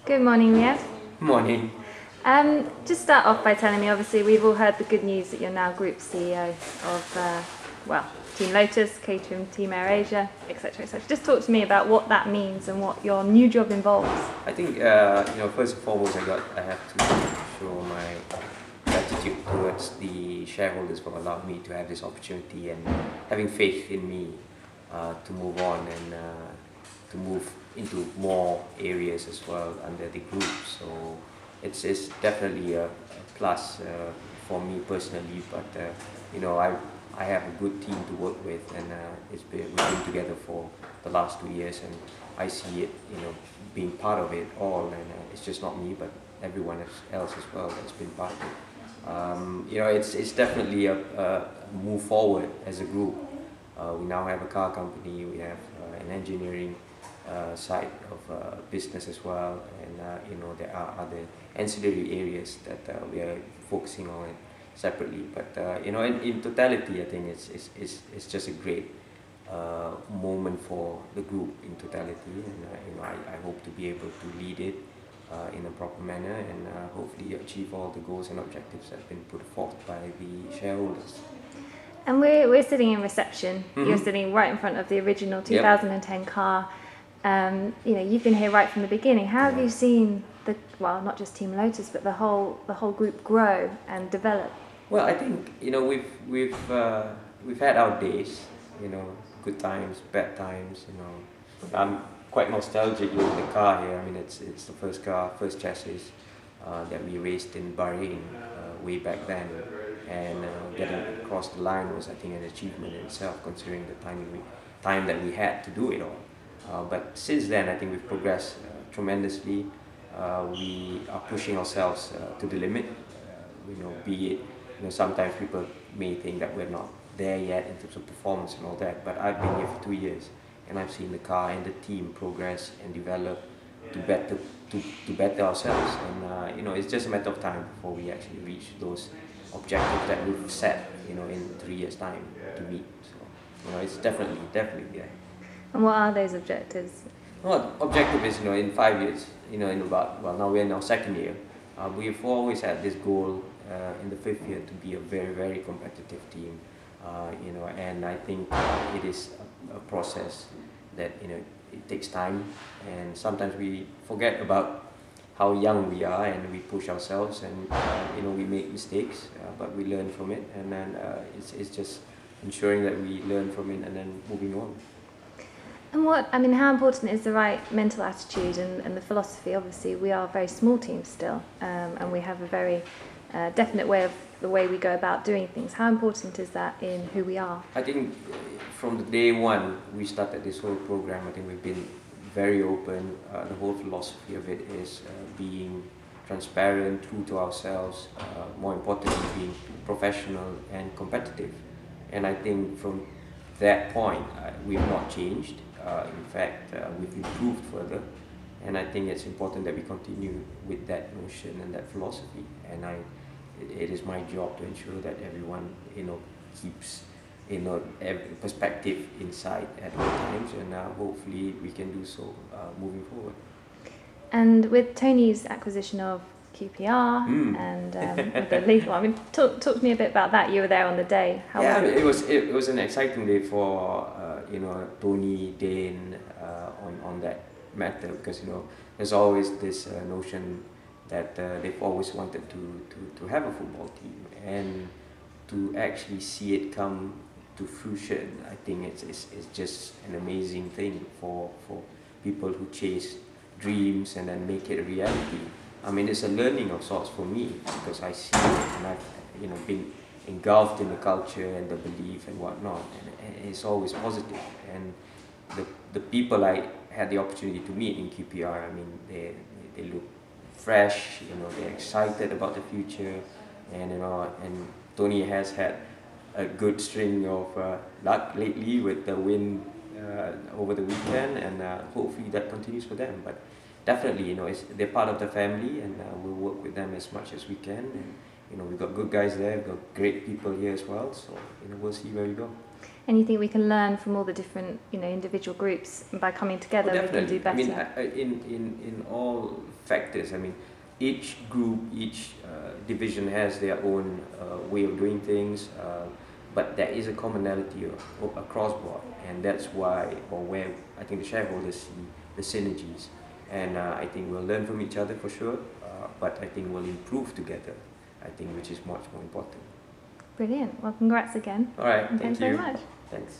Good morning, Riad. Morning. Just start off by telling me, obviously, we've all heard the good news that you're now Group CEO of, Team Lotus, catering Team AirAsia, etc., etc. Just talk to me about what that means and what your new job involves. I think first and foremost, I have to show my gratitude towards the shareholders for allowing me to have this opportunity and having faith in me to move on and to move into more areas as well under the group. So it's definitely a plus for me personally, but I have a good team to work with, and we've been together for the last 2 years, and I see it, being part of it all, and it's just not me, but everyone else as well that's been part of it. It's definitely a move forward as a group. We now have a car company, we have an engineering side of business as well, and there are other ancillary areas that we are focusing on separately. But in totality, I think it's just a great moment for the group in totality, and I hope to be able to lead it in a proper manner and hopefully achieve all the goals and objectives that have been put forth by the shareholders. And we're sitting in reception. Mm-hmm. You're sitting right in front of the original 2010 car. You've been here right from the beginning. How have you seen not just Team Lotus, but the whole group grow and develop? Well, I think we've had our days, good times, bad times. I'm quite nostalgic with the car here. I mean, it's the first chassis that we raced in Bahrain way back then, and getting across the line was, I think, an achievement in itself, considering the time that we had to do it all. But since then, I think we've progressed tremendously. We are pushing ourselves to the limit. Be it, sometimes people may think that we're not there yet in terms of performance and all that, but I've been here for 2 years, and I've seen the car and the team progress and develop to better ourselves. And it's just a matter of time before we actually reach those objectives that we've set, in 3 years' time to meet. So, it's definitely there. And what are those objectives? Well, objective is, in 5 years, now we're in our second year. We've always had this goal in the fifth year to be a very, very competitive team, and I think it is a process that, it takes time, and sometimes we forget about how young we are, and we push ourselves, and we make mistakes, but we learn from it, and then it's just ensuring that we learn from it and then moving on. And how important is the right mental attitude and the philosophy? Obviously, we are a very small team still, and we have a very definite way of the way we go about doing things. How important is that in who we are? I think from the day one we started this whole program, I think we've been very open. The whole philosophy of it is being transparent, true to ourselves, more importantly being professional and competitive. And I think from that point we've not changed. In fact, we've improved further, and I think it's important that we continue with that notion and that philosophy. And it is my job to ensure that everyone keeps every perspective inside at all times, and hopefully we can do so moving forward. And with Tony's acquisition of QPR and with the legal, talk to me a bit about that. You were there on the day. How was it? It was an exciting day for Tony, Dane, on that matter, because there's always this notion that they've always wanted to have a football team, and to actually see it come to fruition, I think it's just an amazing thing for people who chase dreams and then make it a reality. I mean, it's a learning of sorts for me, because I see it, and I've been engulfed in the culture and the belief and whatnot, and it's always positive. And the people I had the opportunity to meet in QPR, I mean, they look fresh, they're excited about the future, and Tony has had a good string of luck lately with the win over the weekend, and hopefully that continues for them. But definitely, they're part of the family, and we'll work with them as much as we can. And we've got good guys there, we've got great people here as well. So we'll see where we go. anything we can learn from all the different, individual groups, and by coming together we can do better. In all factors, each group, each division has their own way of doing things, but there is a commonality across board, and that's why, or where I think the shareholders see the synergies, and I think we'll learn from each other for sure, but I think we'll improve together, I think, which is much more important. Brilliant. Well, congrats again. All right, And thank thanks very you. much. Thanks.